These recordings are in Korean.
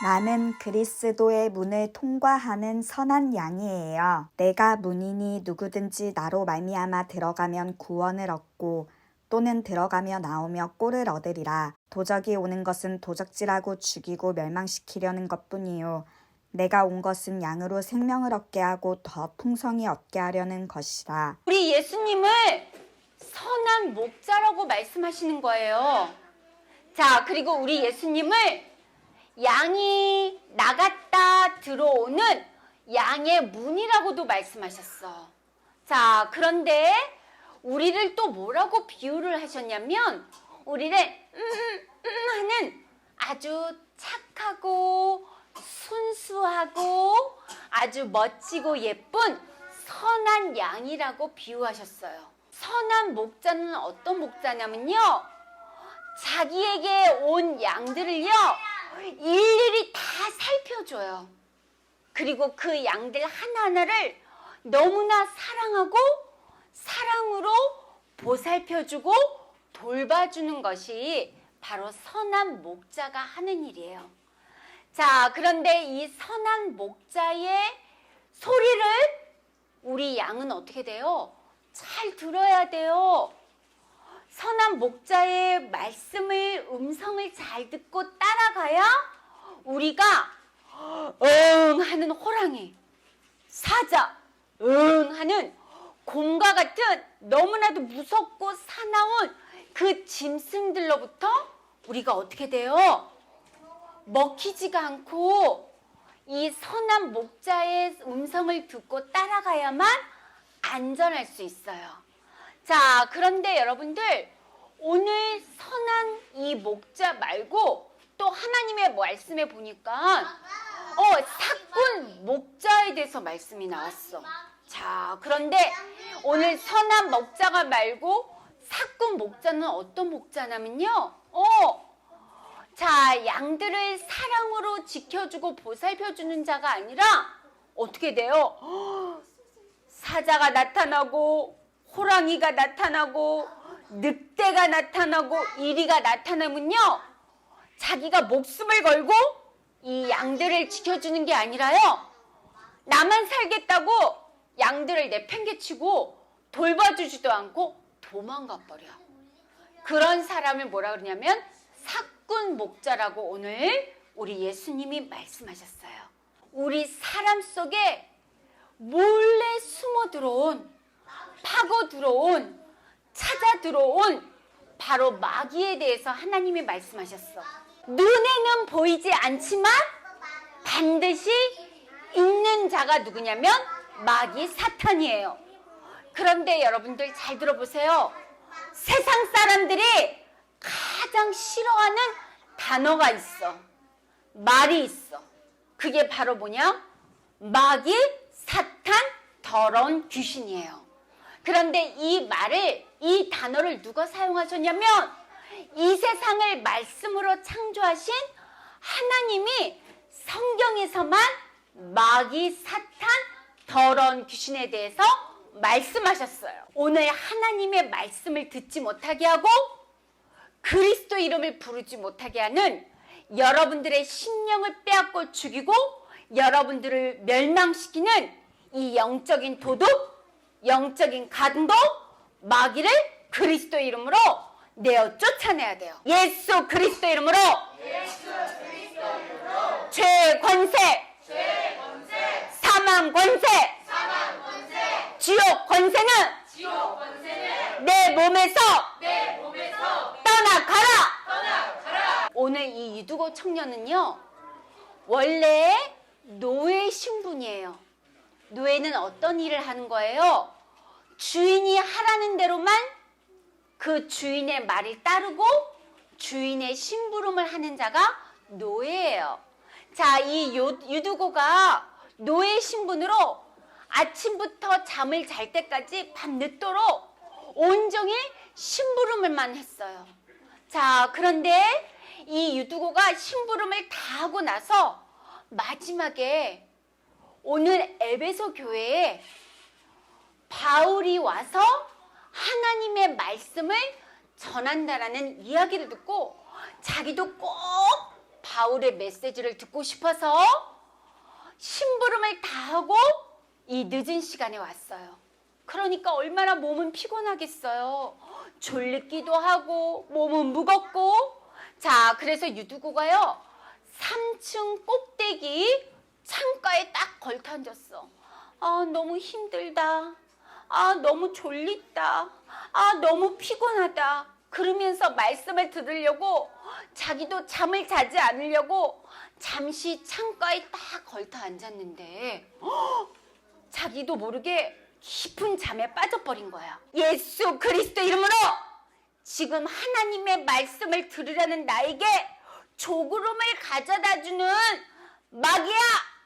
나는 그리스도의 문을 통과하는 선한 양이에요. 내가 문이니 누구든지 나로 말미암아 들어가면 구원을 얻고 또는 들어가며 나오며 꼴을 얻으리라. 도적이 오는 것은 도적질하고 죽이고 멸망시키려는 것뿐이요 내가 온 것은 양으로 생명을 얻게 하고 더 풍성히 얻게 하려는 것이라. 우리 예수님을 선한 목자라고 말씀하시는 거예요. 자, 그리고 우리 예수님을 양이 나갔다 들어오는 양의 문이라고도 말씀하셨어. 자, 그런데 우리를 또 뭐라고 비유를 하셨냐면 우리를 하는 아주 착하고 순수하고 아주 멋지고 예쁜 선한 양이라고 비유하셨어요. 선한 목자는 어떤 목자냐면요, 자기에게 온 양들을요 일일이 다 살펴줘요. 그리고 그 양들 하나하나를 너무나 사랑하고 사랑으로 보살펴주고 돌봐주는 것이 바로 선한 목자가 하는 일이에요. 자, 그런데 이 선한 목자의 소리를 우리 양은 어떻게 돼요? 잘 들어야 돼요. 선한 목자의 말씀을, 음성을 잘 듣고 따라가야 우리가 응 하는 호랑이, 사자, 응 하는 곰과 같은 너무나도 무섭고 사나운 그 짐승들로부터 우리가 어떻게 돼요? 먹히지가 않고 이 선한 목자의 음성을 듣고 따라가야만 안전할 수 있어요. 자, 그런데 여러분들, 오늘 선한 이 목자 말고 또 하나님의 말씀에 보니까 사꾼 목자에 대해서 말씀이 나왔어. 자, 그런데 오늘 선한 목자가 말고 사꾼 목자는 어떤 목자냐면요, 자, 양들을 사랑으로 지켜주고 보살펴주는 자가 아니라 어떻게 돼요? 사자가 나타나고 호랑이가 나타나고 늑대가 나타나고 이리가 나타나면요, 자기가 목숨을 걸고 이 양들을 지켜주는 게 아니라요, 나만 살겠다고 양들을 내팽개치고 돌봐주지도 않고 도망가 버려. 그런 사람을 뭐라 그러냐면 사꾼 목자라고 오늘 우리 예수님이 말씀하셨어요. 우리 사람 속에 몰래 숨어 들어온, 파고 들어온, 찾아 들어온 바로 마귀에 대해서 하나님이 말씀하셨어. 눈에는 보이지 않지만 반드시 있는 자가 누구냐면 마귀 사탄이에요. 그런데 여러분들 잘 들어보세요. 세상 사람들이 가장 싫어하는 단어가 있어. 말이 있어. 그게 바로 뭐냐? 마귀, 사탄, 더러운 귀신이에요. 그런데 이 말을, 이 단어를 누가 사용하셨냐면 이 세상을 말씀으로 창조하신 하나님이 성경에서만 마귀, 사탄, 더러운 귀신에 대해서 말씀하셨어요. 오늘 하나님의 말씀을 듣지 못하게 하고 그리스도 이름을 부르지 못하게 하는 여러분들의 심령을 빼앗고 죽이고 여러분들을 멸망시키는 이 영적인 도둑, 영적인 간도, 마귀를 그리스도 이름으로 내어 쫓아내야 돼요. 예수 그리스도 이름으로, 죄의 권세, 사망 권세, 지옥 권세는 내 몸에서 떠나가라. 오늘 이 유두고 청년은요, 원래 노예 신분이에요. 노예는 어떤 일을 하는 거예요? 주인이 하라는 대로만 그 주인의 말을 따르고 주인의 심부름을 하는 자가 노예예요. 자, 이 유두고가 노예 신분으로 아침부터 잠을 잘 때까지 밤늦도록 온종일 심부름을만 했어요. 자, 그런데 이 유두고가 심부름을 다 하고 나서 마지막에 오늘 에베소 교회에 바울이 와서 하나님의 말씀을 전한다라는 이야기를 듣고 자기도 꼭 바울의 메시지를 듣고 싶어서 심부름을 다 하고 이 늦은 시간에 왔어요. 그러니까 얼마나 몸은 피곤하겠어요. 졸리기도 하고 몸은 무겁고. 자, 그래서 유두고가요 3층 꼭대기 창가에 딱 걸터 앉았어. 아, 너무 힘들다. 아, 너무 졸리다. 아, 너무 피곤하다. 그러면서 말씀을 들으려고 자기도 잠을 자지 않으려고 잠시 창가에 딱 걸터 앉았는데 자기도 모르게 깊은 잠에 빠져버린 거야. 예수 그리스도 이름으로 지금 하나님의 말씀을 들으려는 나에게 조구름을 가져다주는 마귀야,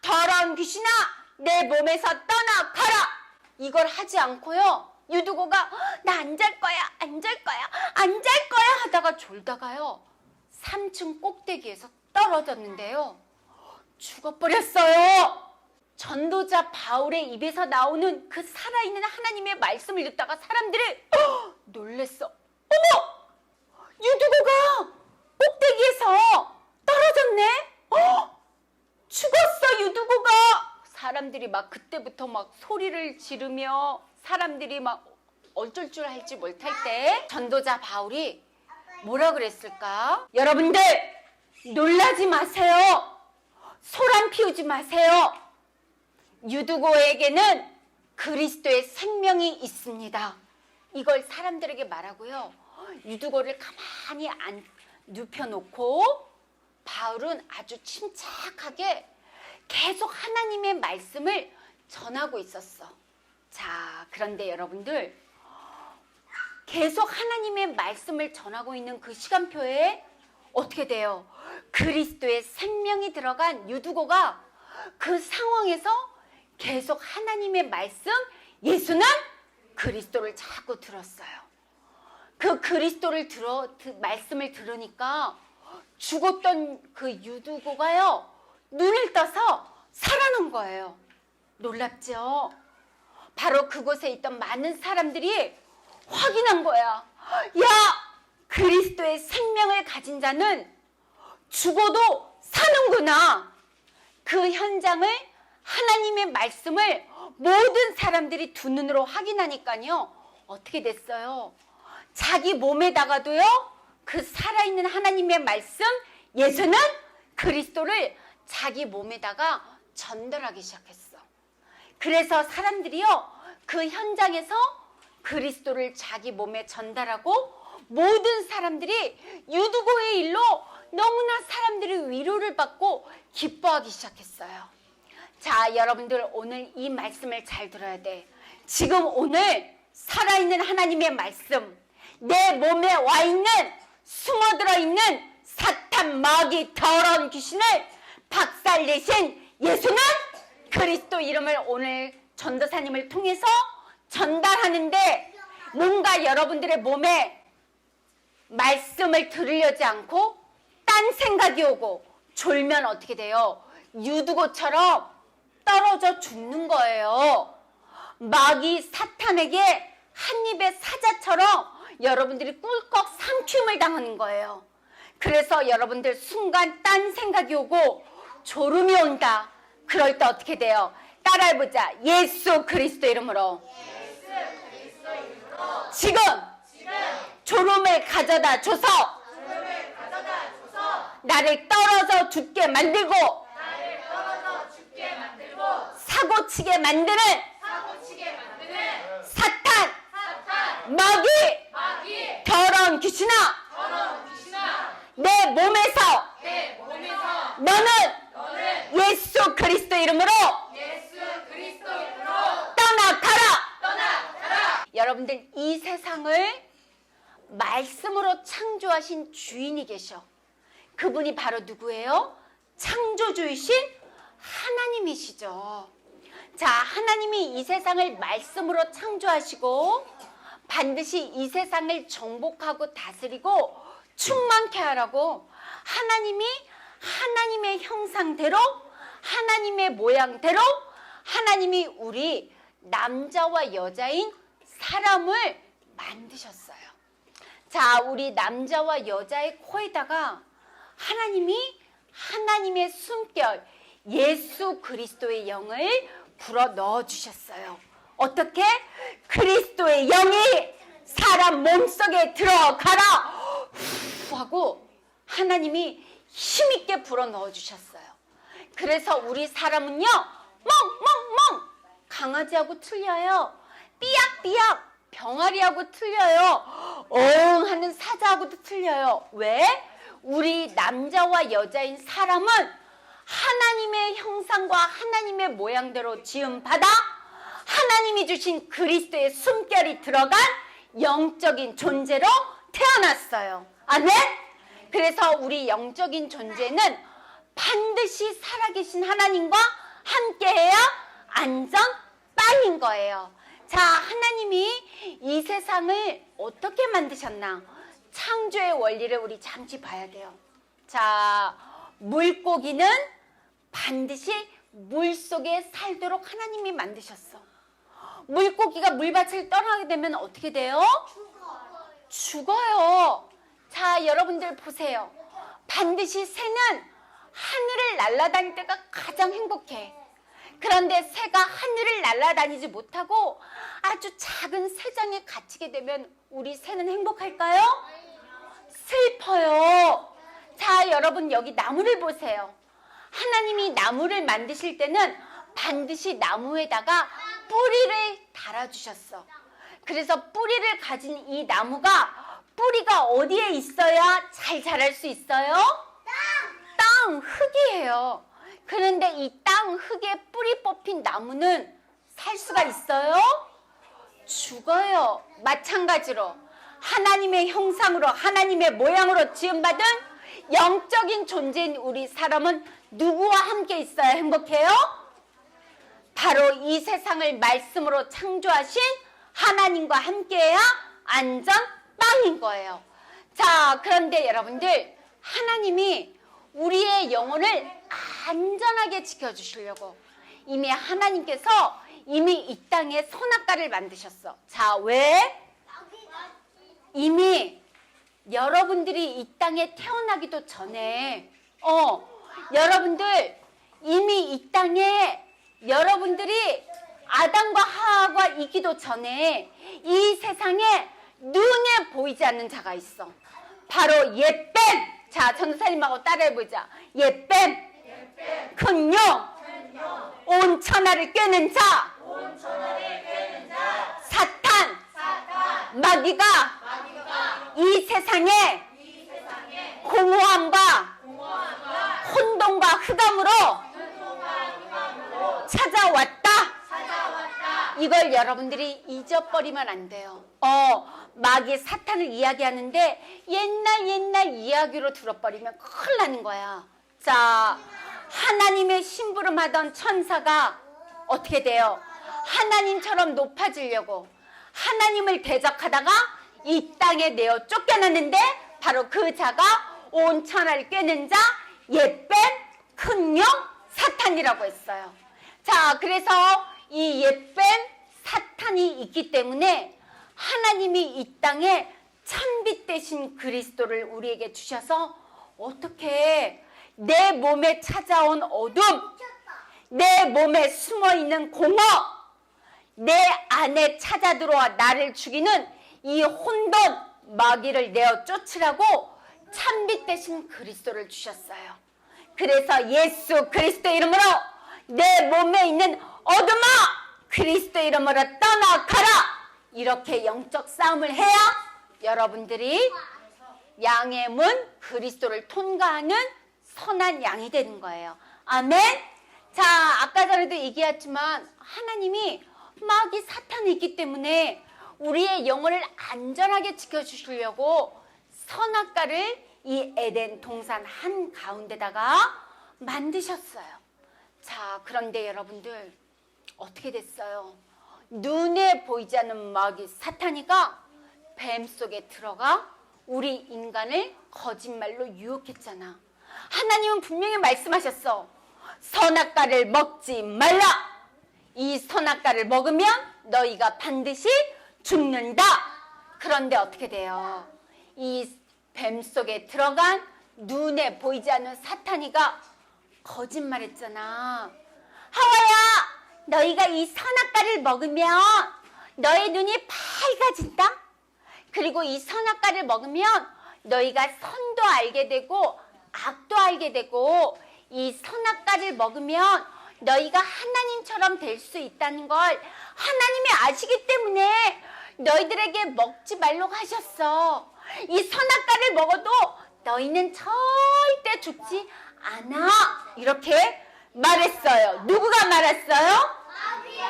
더러운 귀신아, 내 몸에서 떠나가라. 이걸 하지 않고요 유두고가 나 안 잘 거야, 안 잘 거야, 안 잘 거야 하다가 졸다가요 3층 꼭대기에서 떨어졌는데요 죽어버렸어요. 전도자 바울의 입에서 나오는 그 살아있는 하나님의 말씀을 듣다가 사람들이 놀랬어. 어머! 유두고가 꼭대기에서 떨어졌네? 죽었어 유두고가! 사람들이 막 그때부터 막 소리를 지르며 사람들이 막 어쩔 줄 알지 못할 때 전도자 바울이 뭐라 그랬을까? 여러분들 놀라지 마세요. 소란 피우지 마세요. 유두고에게는 그리스도의 생명이 있습니다. 이걸 사람들에게 말하고요. 유두고를 가만히 눕혀놓고 바울은 아주 침착하게 계속 하나님의 말씀을 전하고 있었어. 자, 그런데 여러분들 계속 하나님의 말씀을 전하고 있는 그 시간표에 어떻게 돼요? 그리스도의 생명이 들어간 유두고가 그 상황에서 계속 하나님의 말씀, 예수는 그리스도를 자꾸 들었어요. 그 그리스도를 말씀을 들으니까 죽었던 그 유두고가요 눈을 떠서 살아난 거예요. 놀랍죠? 바로 그곳에 있던 많은 사람들이 확인한 거야. 야, 그리스도의 생명을 가진 자는 죽어도 사는구나. 그 현장을 하나님의 말씀을 모든 사람들이 두 눈으로 확인하니까요. 어떻게 됐어요? 자기 몸에다가도요. 그 살아있는 하나님의 말씀, 예수는 그리스도를 자기 몸에다가 전달하기 시작했어. 그래서 사람들이요. 그 현장에서 그리스도를 자기 몸에 전달하고 모든 사람들이 유두고의 일로 너무나 사람들이 위로를 받고 기뻐하기 시작했어요. 자, 여러분들 오늘 이 말씀을 잘 들어야 돼. 지금 오늘 살아있는 하나님의 말씀, 내 몸에 와 있는 숨어들어 있는 사탄 마귀 더러운 귀신을 박살내신 예수는 그리스도 이름을 오늘 전도사님을 통해서 전달하는데 뭔가 여러분들의 몸에 말씀을 들으려지 않고 딴 생각이 오고 졸면 어떻게 돼요? 유두고처럼 떨어져 죽는 거예요. 마귀 사탄에게 한 입의 사자처럼 여러분들이 꿀꺽 삼킴을 당하는 거예요. 그래서 여러분들 순간 딴 생각이 오고 졸음이 온다. 그럴 때 어떻게 돼요? 따라해보자. 예수 그리스도 이름으로. 지금 졸음을 가져다 줘서 나를 떨어져 죽게 만들고 사고치게 만드는 사탄 마귀 더러운 귀신아 내 몸에서 너는 예수 그리스도 이름으로 떠나가라. 여러분들 이 세상을 말씀으로 창조하신 주인이 계셔. 그분이 바로 누구예요? 창조주이신 하나님이시죠. 자, 하나님이 이 세상을 말씀으로 창조하시고 반드시 이 세상을 정복하고 다스리고 충만케 하라고 하나님이 하나님의 형상대로 하나님의 모양대로 하나님이 우리 남자와 여자인 사람을 만드셨어요. 자, 우리 남자와 여자의 코에다가 하나님이 하나님의 숨결 예수 그리스도의 영을 불어 넣어 주셨어요. 어떻게? 그리스도의 영이 사람 몸속에 들어가라 후 하고 하나님이 힘있게 불어 넣어 주셨어요. 그래서 우리 사람은요 멍멍멍 강아지하고 틀려요. 삐약삐약 병아리하고 틀려요. 엉 하는 사자하고도 틀려요. 왜? 우리 남자와 여자인 사람은 하나님의 형상과 하나님의 모양대로 지음받아 하나님이 주신 그리스도의 숨결이 들어간 영적인 존재로 태어났어요. 아멘? 그래서 우리 영적인 존재는 반드시 살아계신 하나님과 함께해야 안전빵인 거예요. 자, 하나님이 이 세상을 어떻게 만드셨나? 창조의 원리를 우리 잠시 봐야 돼요. 자, 물고기는 반드시 물속에 살도록 하나님이 만드셨어. 물고기가 물밭을 떠나게 되면 어떻게 돼요? 죽어요. 자, 여러분들 보세요. 반드시 새는 하늘을 날아다닐 때가 가장 행복해. 그런데 새가 하늘을 날아다니지 못하고 아주 작은 새장에 갇히게 되면 우리 새는 행복할까요? 슬퍼요. 자, 여러분 여기 나무를 보세요. 하나님이 나무를 만드실 때는 반드시 나무에다가 뿌리를 달아주셨어. 그래서 뿌리를 가진 이 나무가 뿌리가 어디에 있어야 잘 자랄 수 있어요? 땅, 흙이에요. 그런데 이 땅, 흙에 뿌리 뽑힌 나무는 살 수가 있어요? 죽어요. 마찬가지로 하나님의 형상으로 하나님의 모양으로 지음받은 영적인 존재인 우리 사람은 누구와 함께 있어야 행복해요? 바로 이 세상을 말씀으로 창조하신 하나님과 함께해야 안전빵인 거예요. 자, 그런데 여러분들 하나님이 우리의 영혼을 안전하게 지켜주시려고 이미 하나님께서 이미 이 땅에 선악과를 만드셨어. 자, 왜? 이미 여러분들이 이 땅에 태어나기도 전에 여러분들 이미 이 땅에 여러분들이 아담과 하와가 있기도 전에 이 세상에 눈에 보이지 않는 자가 있어. 바로 옛뱀. 자, 전도사님하고 따라해보자. 옛뱀, 큰 용, 온 천하를 꿰는 자, 사탄, 마귀가 이 세상에 공허함과 혼돈과 흑암으로 찾아왔다. 이걸 여러분들이 잊어버리면 안 돼요. 마귀 사탄을 이야기하는데 옛날 이야기로 들어버리면 큰일 나는 거야. 자, 하나님의 심부름하던 천사가 어떻게 돼요? 하나님처럼 높아지려고 하나님을 대적하다가 이 땅에 내어 쫓겨났는데 바로 그 자가 온 천하를 꿰는 자 옛뱀 큰 영 사탄이라고 했어요. 자, 그래서 이 옛뱀 사탄이 있기 때문에 하나님이 이 땅에 참빛 대신 그리스도를 우리에게 주셔서 어떻게 내 몸에 찾아온 어둠, 내 몸에 숨어있는 공허, 내 안에 찾아들어와 나를 죽이는 이 혼돈 마귀를 내어 쫓으라고 참빛 대신 그리스도를 주셨어요. 그래서 예수 그리스도 이름으로 내 몸에 있는 어둠아 그리스도 이름으로 떠나가라. 이렇게 영적 싸움을 해야 여러분들이 양의 문 그리스도를 통과하는 선한 양이 되는 거예요. 아멘. 자, 아까 전에도 얘기했지만 하나님이 마귀 사탄이 있기 때문에 우리의 영혼을 안전하게 지켜주시려고 선악과를 이 에덴 동산 한 가운데다가 만드셨어요. 자, 그런데 여러분들 어떻게 됐어요? 눈에 보이지 않는 마귀 사탄이가 뱀 속에 들어가 우리 인간을 거짓말로 유혹했잖아. 하나님은 분명히 말씀하셨어. 선악과를 먹지 말라. 이 선악과를 먹으면 너희가 반드시 죽는다. 그런데 어떻게 돼요? 이 뱀 속에 들어간 눈에 보이지 않는 사탄이가 거짓말했잖아. 하와야, 너희가 이 선악과를 먹으면 너의 눈이 밝아진다. 그리고 이 선악과를 먹으면 너희가 선도 알게 되고 악도 알게 되고, 이 선악과를 먹으면 너희가 하나님처럼 될 수 있다는 걸 하나님이 아시기 때문에 너희들에게 먹지 말라고 하셨어. 이 선악과를 먹어도 너희는 절대 죽지 않아. 이렇게 말했어요. 누구가 말했어요?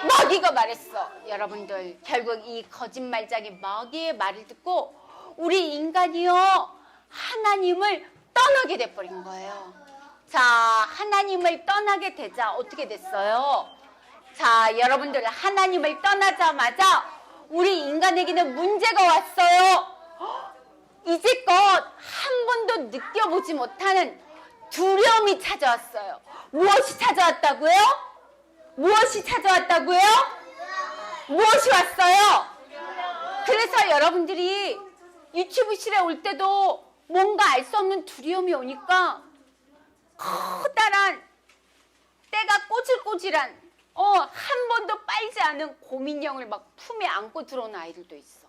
마귀가 말했어. 여러분들, 결국 이 거짓말장이 마귀의 말을 듣고 우리 인간이요, 하나님을 떠나게 돼버린 거예요. 자, 하나님을 떠나게 되자 어떻게 됐어요? 자, 여러분들, 하나님을 떠나자마자 우리 인간에게는 문제가 왔어요. 이제껏 한 번도 느껴보지 못하는 두려움이 찾아왔어요. 무엇이 찾아왔다고요? 무엇이 찾아왔다고요? 무엇이 왔어요? 그래서 여러분들이 유치부실에 올 때도 뭔가 알 수 없는 두려움이 오니까 커다란 때가 꼬질꼬질한 한 번도 빨지 않은 고민형을 막 품에 안고 들어온 아이들도 있어.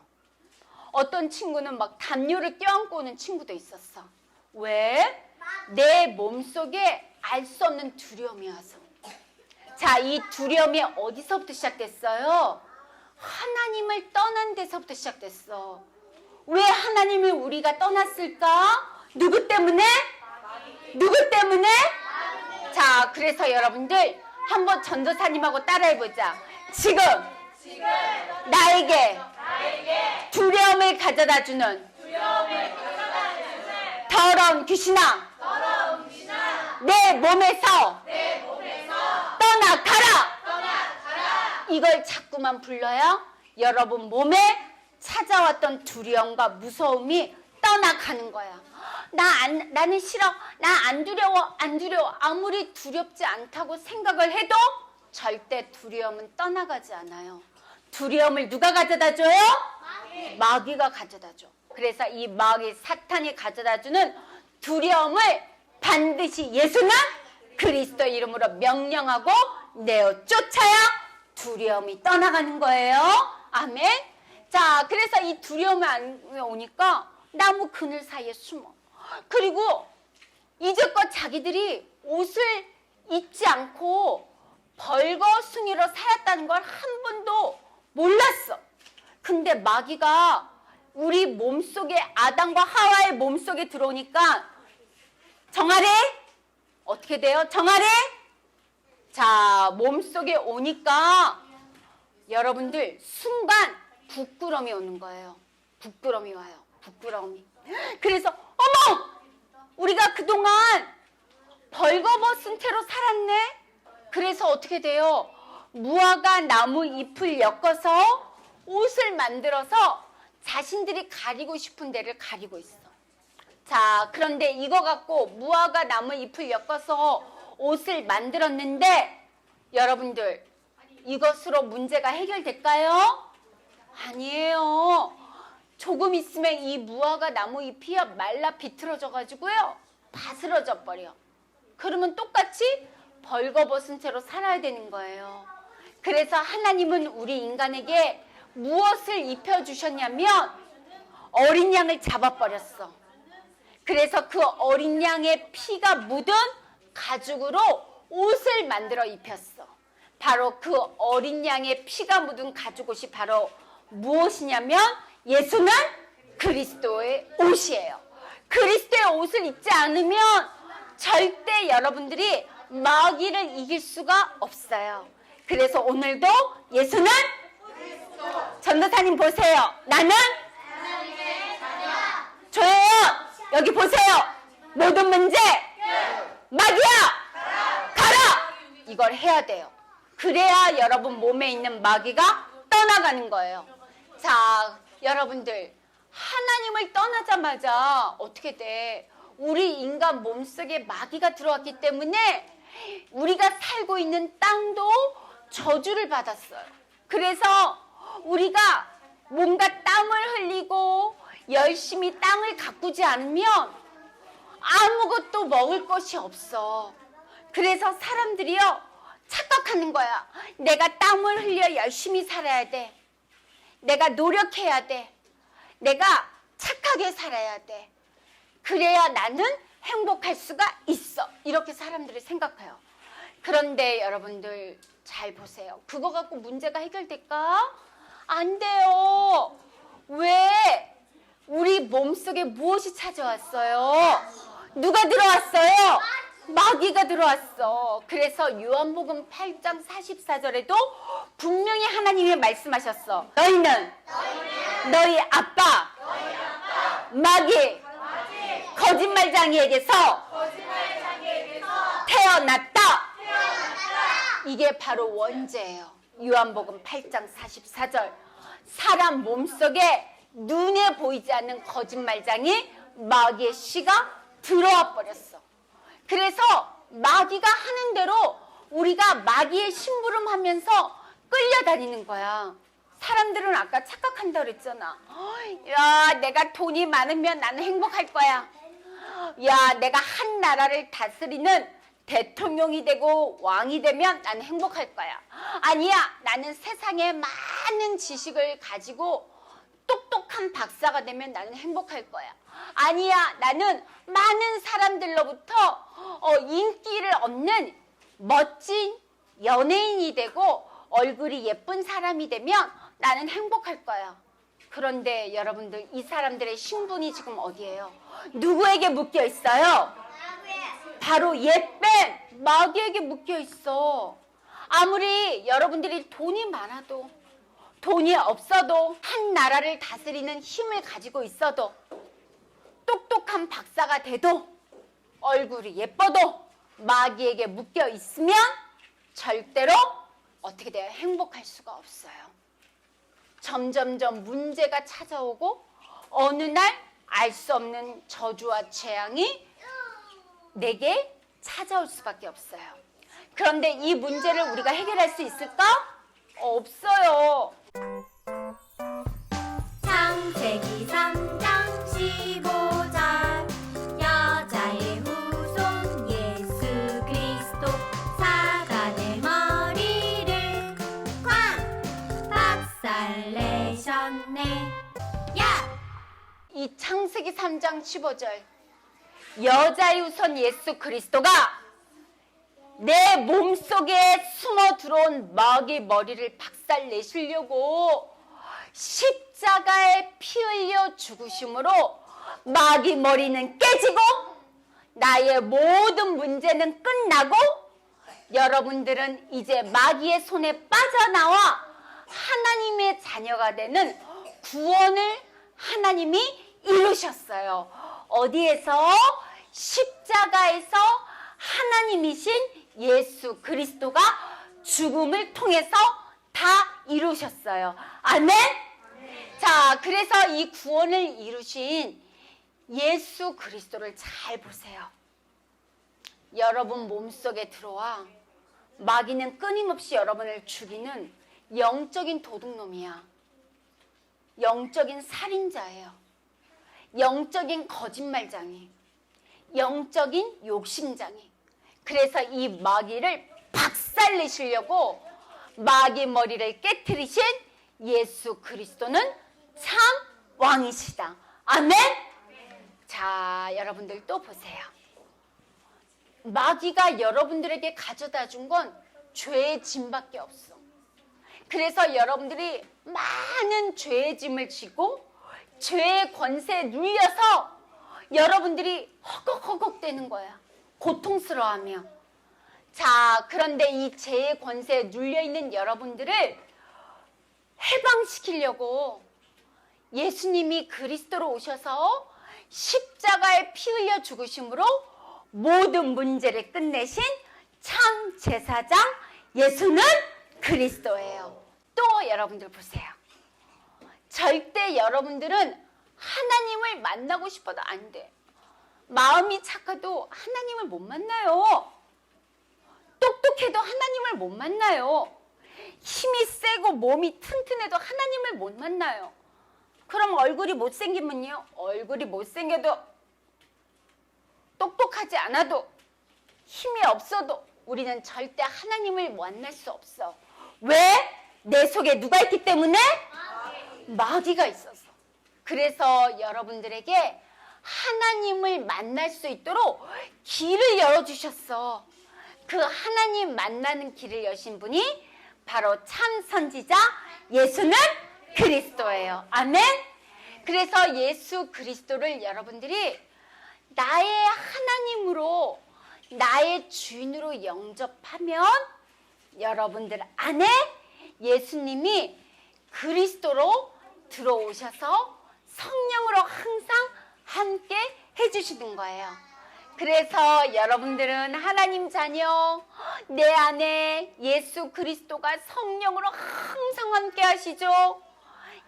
어떤 친구는 막 담요를 껴안고 오는 친구도 있었어. 왜? 내 몸속에 알 수 없는 두려움이 와서. 자, 이 두려움이 어디서부터 시작됐어요? 하나님을 떠난 데서부터 시작됐어. 왜 하나님을 우리가 떠났을까? 누구 때문에? 누구 때문에? 자, 그래서 여러분들 한번 전도사님하고 따라해보자. 지금 나에게 두려움을 가져다 주는 더러운 귀신아, 내 몸에서 떠나가라. 이걸 자꾸만 불러야 여러분 몸에 찾아왔던 두려움과 무서움이 떠나가는 거야. 나는 싫어. 나 안 두려워. 안 두려워. 아무리 두렵지 않다고 생각을 해도 절대 두려움은 떠나가지 않아요. 두려움을 누가 가져다 줘요? 마귀가 가져다 줘. 그래서 이 마귀 사탄이 가져다 주는 두려움을 반드시 예수는 그리스도 이름으로 명령하고 내어 쫓아야 두려움이 떠나가는 거예요. 아멘. 자, 그래서 이 두려움이 오니까 나무 그늘 사이에 숨어. 그리고 이제껏 자기들이 옷을 입지 않고 벌거숭이로 살았다는 걸 한 번도 몰랐어. 근데 마귀가 우리 몸속에, 아담과 하와의 몸속에 들어오니까 정아래 어떻게 돼요? 정아래? 자, 몸속에 오니까 여러분들 순간 부끄러움이 오는 거예요. 부끄러움이 와요. 부끄러움이. 그래서 어머! 우리가 그동안 벌거벗은 채로 살았네? 그래서 어떻게 돼요? 무화과 나무 잎을 엮어서 옷을 만들어서 자신들이 가리고 싶은 데를 가리고 있어. 자, 그런데 이거 갖고 무화과 나무 잎을 엮어서 옷을 만들었는데 여러분들, 이것으로 문제가 해결될까요? 아니에요. 조금 있으면 이 무화과 나무 잎이 말라 비틀어져 가지고요, 바스러져 버려. 그러면 똑같이 벌거벗은 채로 살아야 되는 거예요. 그래서 하나님은 우리 인간에게 무엇을 입혀주셨냐면 어린 양을 잡아버렸어. 그래서 그 어린 양의 피가 묻은 가죽으로 옷을 만들어 입혔어. 바로 그 어린 양의 피가 묻은 가죽옷이 바로 무엇이냐면 예수는 그리스도의 옷이에요. 그리스도의 옷을 입지 않으면 절대 여러분들이 마귀를 이길 수가 없어요. 그래서 오늘도 예수는 전도사님 보세요. 나는 조예요. 여기 보세요. 모든 문제 마귀야 가라. 이걸 해야 돼요. 그래야 여러분 몸에 있는 마귀가 떠나가는 거예요. 자, 여러분들, 하나님을 떠나자마자 어떻게 돼? 우리 인간 몸속에 마귀가 들어왔기 때문에 우리가 살고 있는 땅도 저주를 받았어요. 그래서 우리가 뭔가 땀을 흘리고 열심히 땅을 가꾸지 않으면 아무것도 먹을 것이 없어. 그래서 사람들이요 착각하는 거야. 내가 땀을 흘려 열심히 살아야 돼. 내가 노력해야 돼. 내가 착하게 살아야 돼. 그래야 나는 행복할 수가 있어. 이렇게 사람들이 생각해요. 그런데 여러분들 잘 보세요. 그거 갖고 문제가 해결될까? 안 돼요. 왜? 우리 몸속에 무엇이 찾아왔어요? 누가 들어왔어요? 마귀가 들어왔어. 그래서 요한복음 8장 44절에도 분명히 하나님이 말씀하셨어. 너희는 너희 아빠 마귀 거짓말장이에게서 태어났다. 이게 바로 원죄예요. 요한복음 8장 44절. 사람 몸속에 눈에 보이지 않는 거짓말장이 마귀의 씨가 들어와 버렸어. 그래서 마귀가 하는 대로 우리가 마귀의 심부름하면서 끌려다니는 거야. 사람들은 아까 착각한다 그랬잖아. 야, 내가 돈이 많으면 나는 행복할 거야. 야, 내가 한 나라를 다스리는 대통령이 되고 왕이 되면 나는 행복할 거야. 아니야, 나는 세상에 많은 지식을 가지고 똑똑한 박사가 되면 나는 행복할 거야. 아니야, 나는 많은 사람들로부터 인기를 얻는 멋진 연예인이 되고 얼굴이 예쁜 사람이 되면 나는 행복할 거야. 그런데 여러분들, 이 사람들의 신분이 지금 어디예요? 누구에게 묶여 있어요? 바로 옛뱀 마귀에게 묶여 있어. 아무리 여러분들이 돈이 많아도, 돈이 없어도, 한 나라를 다스리는 힘을 가지고 있어도, 똑똑한 박사가 돼도, 얼굴이 예뻐도 마귀에게 묶여 있으면 절대로 어떻게 돼요? 행복할 수가 없어요. 점점점 문제가 찾아오고 어느 날 알 수 없는 저주와 재앙이 내게 찾아올 수밖에 없어요. 그런데 이 문제를 우리가 해결할 수 있을까? 없어요. 창세기 3장 15절 여자의 후손 예수 그리스도 사단의 머리를 쾅 박살내셨네. 야! 이 창세기 3장 15절 여자의 후손 예수 그리스도가 내 몸속에 숨어 들어온 마귀 머리를 박살내시려고 십자가에 피 흘려 죽으심으로 마귀 머리는 깨지고 나의 모든 문제는 끝나고 여러분들은 이제 마귀의 손에 빠져나와 하나님의 자녀가 되는 구원을 하나님이 이루셨어요. 어디에서? 십자가에서 하나님이신 예수 그리스도가 죽음을 통해서 다 이루셨어요. 아멘? 자, 그래서 이 구원을 이루신 예수 그리스도를 잘 보세요. 여러분 몸속에 들어와 마귀는 끊임없이 여러분을 죽이는 영적인 도둑놈이야. 영적인 살인자예요. 영적인 거짓말장이, 영적인 욕심장이. 그래서 이 마귀를 박살내시려고 마귀 머리를 깨트리신 예수 그리스도는 참 왕이시다. 아멘? 자, 여러분들 또 보세요. 마귀가 여러분들에게 가져다 준 건 죄의 짐밖에 없어. 그래서 여러분들이 많은 죄의 짐을 지고 죄의 권세에 눌려서 여러분들이 허걱허걱 되는 거야. 고통스러워하며. 자, 그런데 이 죄의 권세에 눌려있는 여러분들을 해방시키려고 예수님이 그리스도로 오셔서 십자가에 피 흘려 죽으심으로 모든 문제를 끝내신 참 제사장 예수는 그리스도예요. 또 여러분들 보세요. 절대 여러분들은 하나님을 만나고 싶어도 안 돼. 마음이 착해도 하나님을 못 만나요. 똑똑해도 하나님을 못 만나요. 힘이 세고 몸이 튼튼해도 하나님을 못 만나요. 그럼 얼굴이 못생기면요? 얼굴이 못생겨도 똑똑하지 않아도 힘이 없어도 우리는 절대 하나님을 만날 수 없어. 왜? 내 속에 누가 있기 때문에? 마귀가 있어서. 그래서 여러분들에게 하나님을 만날 수 있도록 길을 열어주셨어. 그 하나님 만나는 길을 여신 분이 바로 참 선지자 예수는 그리스도예요. 아멘. 그래서 예수 그리스도를 여러분들이 나의 하나님으로, 나의 주인으로 영접하면 여러분들 안에 예수님이 그리스도로 들어오셔서 성령으로 항상 함께 해주시는 거예요. 그래서 여러분들은 하나님 자녀, 내 안에 예수 그리스도가 성령으로 항상 함께 하시죠.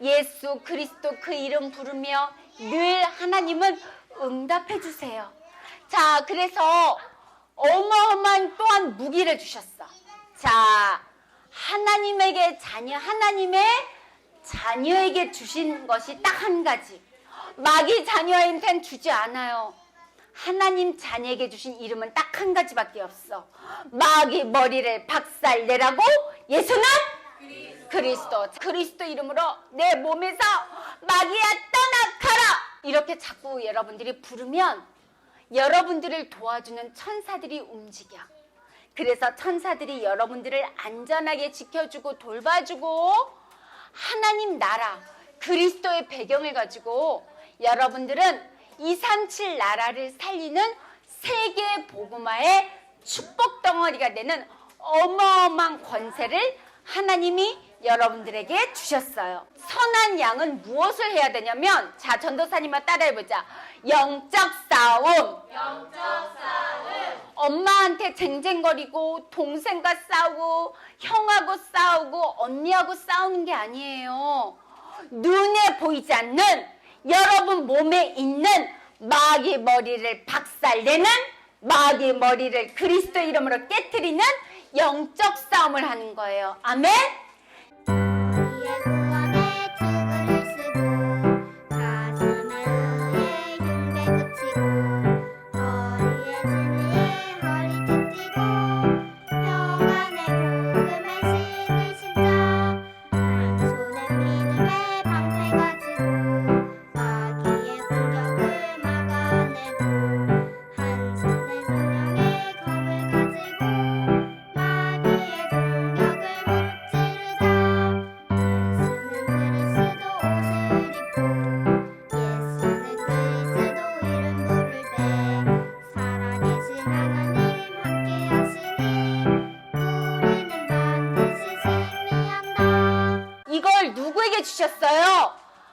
예수 그리스도 그 이름 부르며 늘 하나님은 응답해 주세요. 자, 그래서 어마어마한 또한 무기를 주셨어. 자, 하나님에게 하나님의 자녀에게 주신 것이 딱 한 가지. 마귀 자녀한테는 주지 않아요. 하나님 자녀에게 주신 이름은 딱 한 가지밖에 없어. 마귀 머리를 박살내라고 예수는 그리스도. 그리스도 이름으로 내 몸에서 마귀야 떠나가라. 이렇게 자꾸 여러분들이 부르면 여러분들을 도와주는 천사들이 움직여. 그래서 천사들이 여러분들을 안전하게 지켜주고 돌봐주고 하나님 나라 그리스도의 배경을 가지고 여러분들은 237 나라를 살리는 세계 복음화의 축복 덩어리가 되는 어마어마한 권세를 하나님이 여러분들에게 주셨어요. 선한 양은 무엇을 해야 되냐면, 자, 전도사님만 따라해보자. 영적 싸움. 엄마한테 쟁쟁거리고 동생과 싸우고 형하고 싸우고 언니하고 싸우는 게 아니에요. 눈에 보이지 않는 여러분 몸에 있는 마귀 머리를 박살내는, 마귀 머리를 그리스도 이름으로 깨트리는 영적 싸움을 하는 거예요. 아멘. 우리의 구원에 죽음을 쓰고 가슴에 의의 흉배 붙이고 허리에 진리의 허리띠 띠고 평안의 복음의 신을 신자 한 손에 믿음의 방패 가지고 마귀의 공격을 막아내고 한 손에 성령의 검을 가지고 마귀의 공격을 무찌르자. 예수는 그리스도 옷을 입고 예수는 그리스도 이름 부를 때 살아계신 하나님 함께 하시니 우리는 반드시 승리한다. 이걸 누구에게 주셨어요?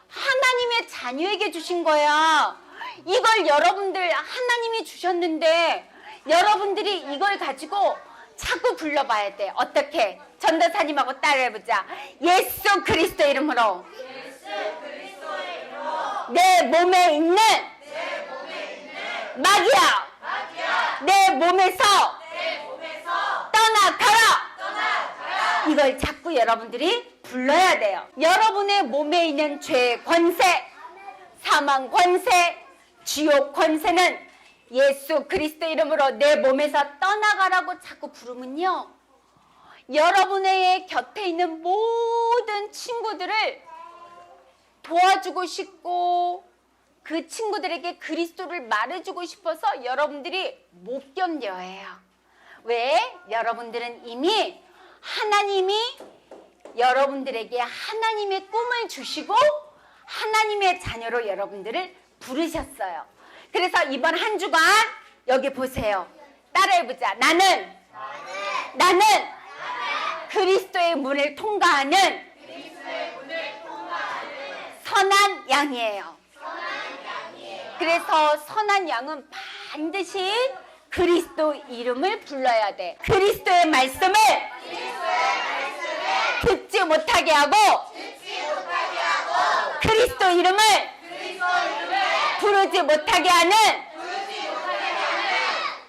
하나님의 자녀에게 주신 거야. 이걸 여러분들 하나님이 주셨는데 여러분들이 이걸 가지고 자꾸 불러봐야 돼. 어떻게? 전도사님하고 따라해보자. 예수 그리스도 이름으로 내 몸에 있는 마귀야, 내 몸에서 떠나가라. 이걸 자꾸 여러분들이 불러야 돼요. 여러분의 몸에 있는 죄 권세, 사망 권세, 지옥 권세는 예수 그리스도 이름으로 내 몸에서 떠나가라고 자꾸 부르면요, 여러분의 곁에 있는 모든 친구들을 도와주고 싶고 그 친구들에게 그리스도를 말해주고 싶어서 여러분들이 못 견뎌해요. 왜? 여러분들은 이미 하나님이 여러분들에게 하나님의 꿈을 주시고 하나님의 자녀로 여러분들을 부르셨어요. 그래서 이번 한 주간 여기 보세요. 따라해보자. 나는 그리스도의 문을 통과하는 선한 양이에요. 그래서 선한 양은 반드시 그리스도 이름을 불러야 돼. 그리스도의 말씀을 듣지 못하게 하고 그리스도 이름을 부르지 못하게 하는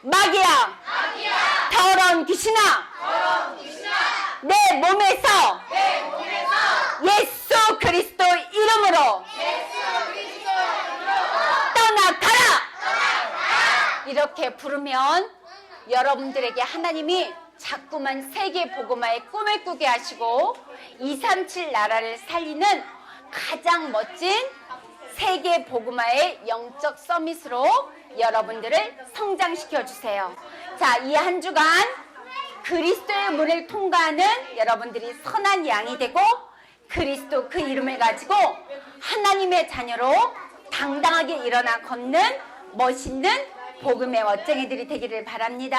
마귀야, 더러운 귀신아, 내 몸에서 예수 그리스도 이름으로 떠나가라. 이렇게 부르면 여러분들에게 하나님이 자꾸만 세계 복음화의 꿈을 꾸게 하시고 237 나라를 살리는 가장 멋진 세계 복음화의 영적 서밋으로 여러분들을 성장시켜 주세요. 자, 이 한 주간 그리스도의 문을 통과하는 여러분들이 선한 양이 되고 그리스도 그 이름을 가지고 하나님의 자녀로 당당하게 일어나 걷는 멋있는 복음의 멋쟁이들이 되기를 바랍니다.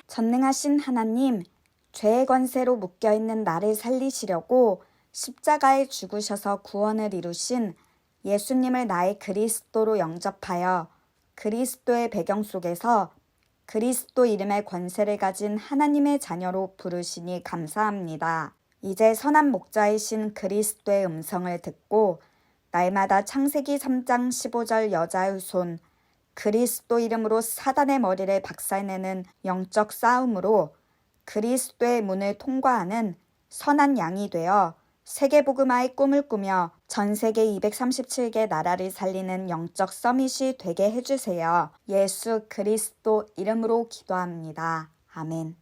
전능하신 하나님, 죄의 권세로 묶여있는 나를 살리시려고 십자가에 죽으셔서 구원을 이루신 예수님을 나의 그리스도로 영접하여 그리스도의 배경 속에서 그리스도 이름의 권세를 가진 하나님의 자녀로 부르시니 감사합니다. 이제 선한 목자이신 그리스도의 음성을 듣고 날마다 창세기 3장 15절 여자의 손 그리스도 이름으로 사단의 머리를 박살내는 영적 싸움으로 그리스도의 문을 통과하는 선한 양이 되어 세계복음화의 꿈을 꾸며 전 세계 237개 나라를 살리는 영적 서밋이 되게 해주세요. 예수 그리스도 이름으로 기도합니다. 아멘.